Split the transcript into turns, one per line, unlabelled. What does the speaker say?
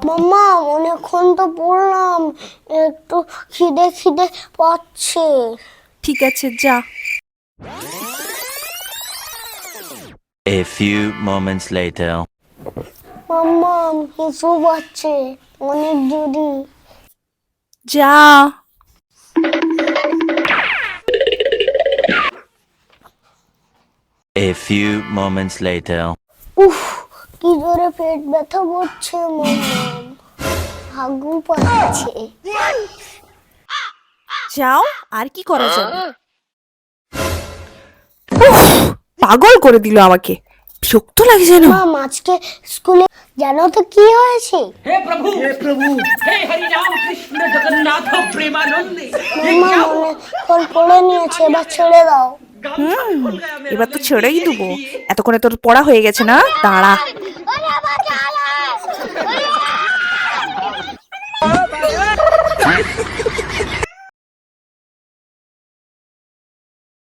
মাম্মা অনেকক্ষণ তো পড়লাম, একটু খিদে খিদে পাচ্ছে।
ঠিক আছে, যা।
A few moments later.
মাম্মা কিছু পাচ্ছে অনেক জোরে।
যা।
A few moments later.
উফ, কি জোরে পেট ব্যথা করছে মাম্মা, হাগু পাচ্ছে।
যাও, আর কি করা যাবে। উফ, পাগল করে দিল আমাকে, বিরক্ত লাগে যেন।
মাম আজকে স্কুলে জানো তো কি হয়েছে?
हे प्रभु हे हरि राम कृष्ण जगन्नाथ प्रेमानंद
মাম্মা অনেকক্ষণ পড়ে নিয়েছে, এবার ছেড়ে দাও।
এবার তো ছেড়েই দেবো। এতক্ষণে তোর পড়া হয়ে গেছে না, দাঁড়া।